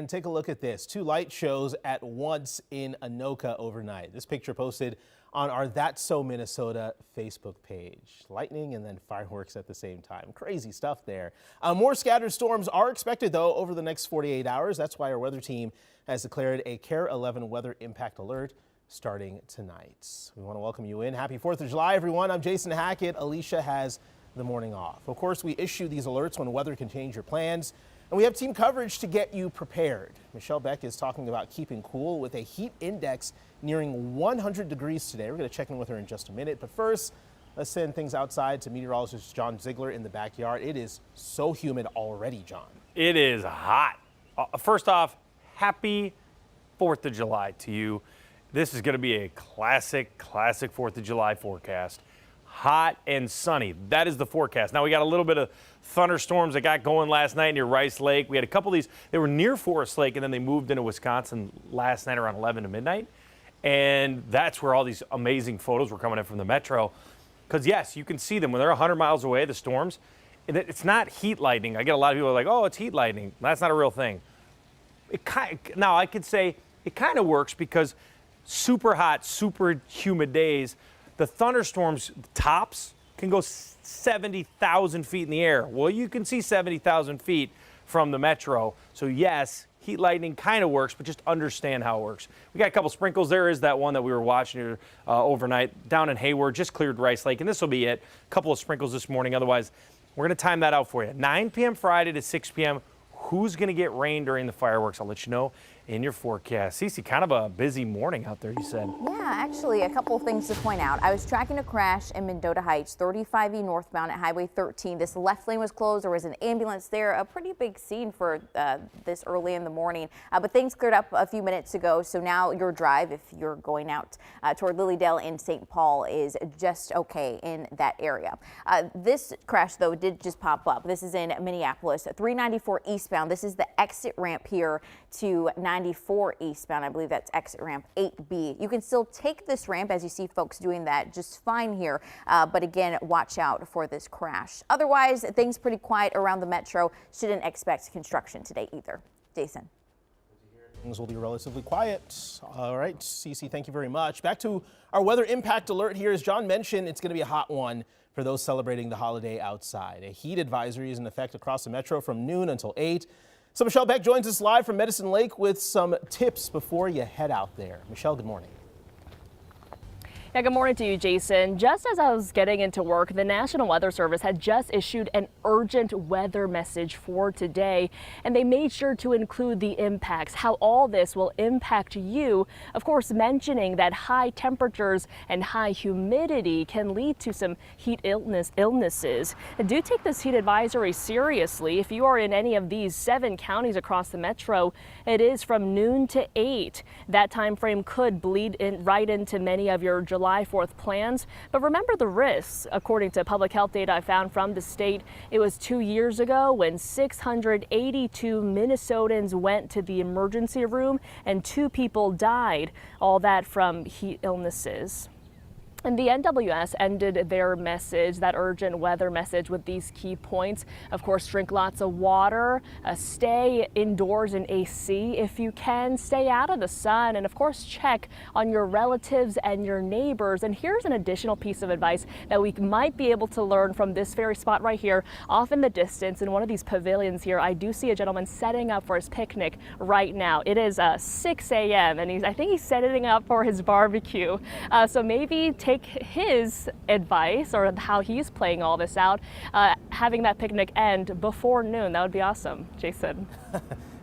and take a look at this. Two light shows at once in Anoka overnight. This picture posted on our That's So Minnesota Facebook page. Lightning and then fireworks at the same time. Crazy stuff there. More scattered storms are expected, though, over the next 48 hours. That's why our weather team has declared a KARE 11 weather impact alert starting tonight. We want to welcome you in. Happy 4th of July, everyone. I'm Jason Hackett. Alicia has the morning off. Of course, we issue these alerts when weather can change your plans, and we have team coverage to get you prepared. Michelle Beck is talking about keeping cool with a heat index nearing 100 degrees today. We're going to check in with her in just a minute, but first, let's send things outside to meteorologist John Ziegler in the backyard. It is so humid already, John. It is hot. First off, happy 4th of July to you. This is going to be a classic 4th of July forecast. Hot and sunny. That is the forecast. Now we got a little bit of thunderstorms that got going last night near Rice Lake. We had a couple of these. They were near Forest Lake, and then they moved into Wisconsin last night around 11 to midnight. And that's where all these amazing photos were coming in from the metro. Because, yes, you can see them when they're 100 miles away, the storms. It's not heat lightning. I get a lot of people like, oh, it's heat lightning. That's not a real thing. Now, I could say it kind of works because super hot, super humid days, the thunderstorms tops can go 70,000 feet in the air. Well, you can see 70,000 feet from the metro. So yes, heat lightning kind of works, but just understand how it works. We got a couple sprinkles. There is that one that we were watching here overnight down in Hayward, just cleared Rice Lake, and this will be it. A couple of sprinkles this morning. Otherwise, we're going to time that out for you. 9 p.m. Friday to 6 p.m. Who's going to get rain during the fireworks? I'll let you know in your forecast. Cece, kind of a busy morning out there, you said. Yeah, actually, a couple of things to point out. I was tracking a crash in Mendota Heights, 35E northbound at Highway 13. This left lane was closed. There was an ambulance there. A pretty big scene for this early in the morning. But things cleared up a few minutes ago. So now your drive, if you're going out toward Lilydale and St. Paul, is just okay in that area. This crash, though, did just pop up. This is in Minneapolis, 394 eastbound. This is the exit ramp here to 94 eastbound. I believe that's exit ramp 8B. You can still take this ramp as you see folks doing that just fine here. But again, watch out for this crash. Otherwise, things pretty quiet around the metro. Shouldn't expect construction today either. Jason. Things will be relatively quiet. All right, Cece, thank you very much. Back to our weather impact alert here. As John mentioned, it's going to be a hot one for those celebrating the holiday outside. A heat advisory is in effect across the metro from noon until 8. So Michelle Beck joins us live from Medicine Lake with some tips before you head out there. Michelle, good morning. Yeah, good morning to you, Jason. Just as I was getting into work, the National Weather Service had just issued an urgent weather message for today, and they made sure to include the impacts, how all this will impact you. Of course, mentioning that high temperatures and high humidity can lead to some heat illnesses. And do take this heat advisory seriously. If you are in any of these 7 counties across the metro, it is from noon to 8. That time frame could bleed in right into many of your July 4th plans, but remember the risks. According to public health data I found from the state, it was 2 years ago when 682 Minnesotans went to the emergency room and 2 people died, all that from heat illnesses. And the NWS ended their message, that urgent weather message, with these key points. Of course, drink lots of water, stay indoors in AC if you can, stay out of the sun, and of course, check on your relatives and your neighbors. And here's an additional piece of advice that we might be able to learn from this very spot right here, off in the distance in one of these pavilions here. I do see a gentleman setting up for his picnic right now. It is 6 a.m. and I think he's setting up for his barbecue. So maybe take his advice or how he's playing all this out, having that picnic end before noon. That would be awesome, Jason.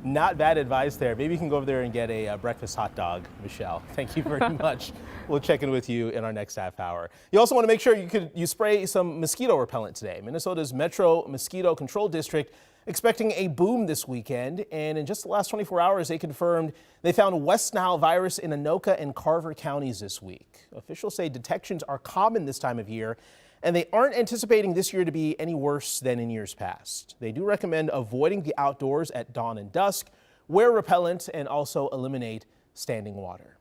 Not bad advice there. Maybe you can go over there and get a breakfast hot dog, Michelle. Thank you very much. We'll check in with you in our next half hour. You also want to make sure you spray some mosquito repellent today. Minnesota's Metro Mosquito Control District expecting a boom this weekend, and in just the last 24 hours, they confirmed they found West Nile virus in Anoka and Carver counties this week. Officials say detections are common this time of year, and they aren't anticipating this year to be any worse than in years past. They do recommend avoiding the outdoors at dawn and dusk, wear repellent, and also eliminate standing water.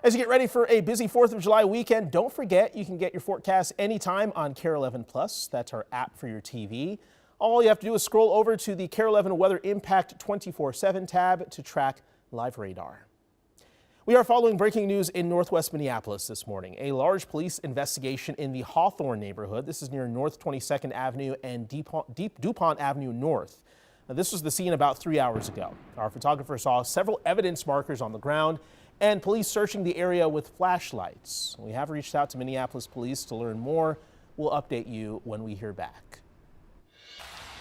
As you get ready for a busy 4th of July weekend, don't forget you can get your forecast anytime on KARE 11 Plus. That's our app for your TV. All you have to do is scroll over to the KARE 11 Weather Impact 24/7 tab to track live radar. We are following breaking news in northwest Minneapolis this morning. A large police investigation in the Hawthorne neighborhood. This is near North 22nd Avenue and DuPont Avenue North. Now, this was the scene about 3 hours ago. Our photographer saw several evidence markers on the ground and police searching the area with flashlights. We have reached out to Minneapolis police to learn more. We'll update you when we hear back.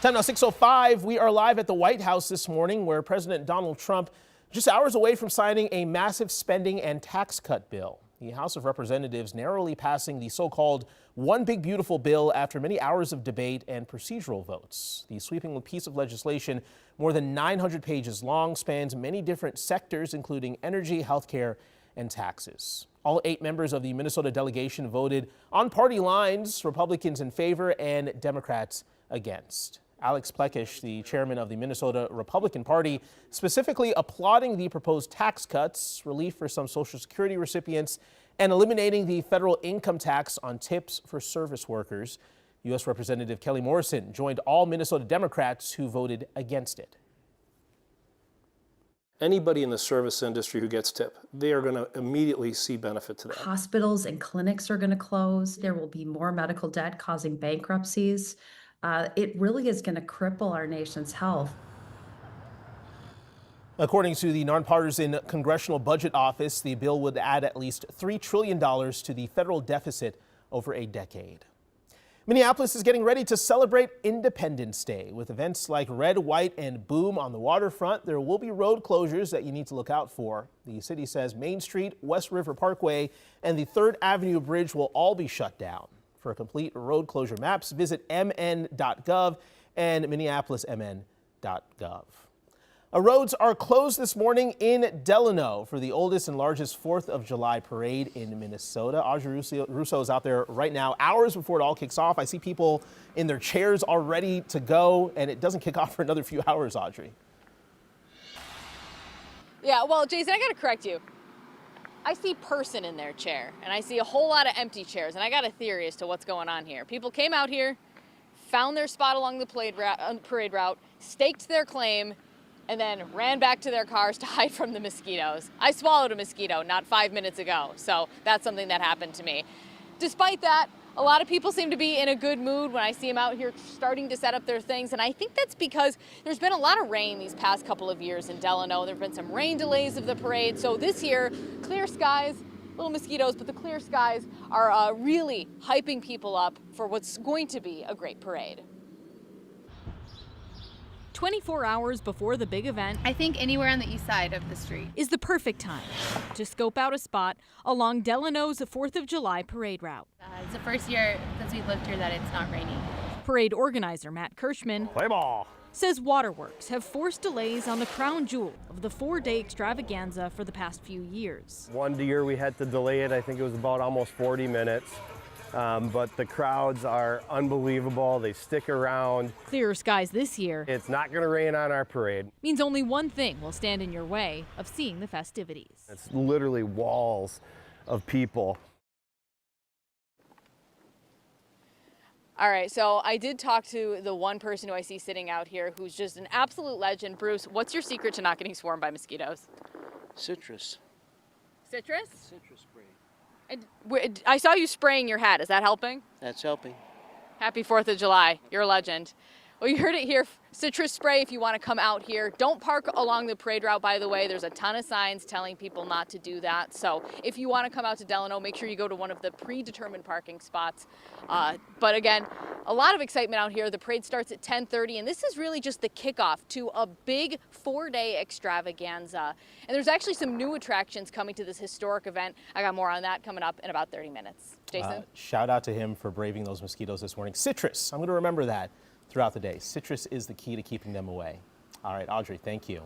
Time now 6:05. We are live at the White House this morning, where President Donald Trump just hours away from signing a massive spending and tax cut bill. The House of Representatives narrowly passing the so-called One Big Beautiful bill after many hours of debate and procedural votes. The sweeping piece of legislation, more than 900 pages long, spans many different sectors, including energy, healthcare, and taxes. All 8 members of the Minnesota delegation voted on party lines, Republicans in favor and Democrats against. Alex Plekish, the chairman of the Minnesota Republican Party, specifically applauding the proposed tax cuts, relief for some Social Security recipients, and eliminating the federal income tax on tips for service workers. U.S. Representative Kelly Morrison joined all Minnesota Democrats who voted against it. Anybody in the service industry who gets tip, they are going to immediately see benefit to that. Hospitals and clinics are going to close. There will be more medical debt causing bankruptcies. It really is going to cripple our nation's health. According to the nonpartisan Congressional Budget Office, the bill would add at least $3 trillion to the federal deficit over a decade. Minneapolis is getting ready to celebrate Independence Day. With events like Red, White, and Boom on the waterfront, there will be road closures that you need to look out for. The city says Main Street, West River Parkway, and the 3rd Avenue Bridge will all be shut down. For complete road closure maps, visit mn.gov and minneapolismn.gov. Roads are closed this morning in Delano for the oldest and largest 4th of July parade in Minnesota. Audrey Russo is out there right now, hours before it all kicks off. I see people in their chairs all ready to go, and it doesn't kick off for another few hours, Audrey. Yeah, well, Jason, I got to correct you. I see person in their chair, and I see a whole lot of empty chairs, and I got a theory as to what's going on here. People came out here, found their spot along the parade route, staked their claim, and then ran back to their cars to hide from the mosquitoes. I swallowed a mosquito not 5 minutes ago, so that's something that happened to me. Despite that, a lot of people seem to be in a good mood when I see them out here starting to set up their things, and I think that's because there's been a lot of rain these past couple of years in Delano. There have been some rain delays of the parade, so this year, clear skies, little mosquitoes, but the clear skies are really hyping people up for what's going to be a great parade. 24 hours before the big event, I think anywhere on the east side of the street is the perfect time to scope out a spot along Delano's 4th of July parade route. It's the first year since we lived here that it's not raining. Parade organizer Matt Kirschman Play ball. says waterworks have forced delays on the crown jewel of the 4-day extravaganza for the past few years. One year we had to delay it. I think it was about almost 40 minutes. But the crowds are unbelievable. They stick around. Clearer skies this year. It's not going to rain on our parade. Means only one thing will stand in your way of seeing the festivities. It's literally walls of people. All right, so I did talk to the one person who I see sitting out here who's just an absolute legend. Bruce, what's your secret to not getting swarmed by mosquitoes? Citrus. Citrus? Citrus spray. I saw you spraying your hat. Is that helping? That's helping. Happy 4th of July. You're a legend. Well, you heard it here. Citrus spray if you want to come out here. Don't park along the parade route, by the way. There's a ton of signs telling people not to do that. So if you want to come out to Delano, make sure you go to one of the predetermined parking spots. But again, a lot of excitement out here. The parade starts at 10:30, and this is really just the kickoff to a big 4-day extravaganza. And there's actually some new attractions coming to this historic event. I got more on that coming up in about 30 minutes. Jason? Shout out to him for braving those mosquitoes this morning. Citrus, I'm going to remember that throughout the day. Citrus is the key to keeping them away. All right, Audrey, thank you.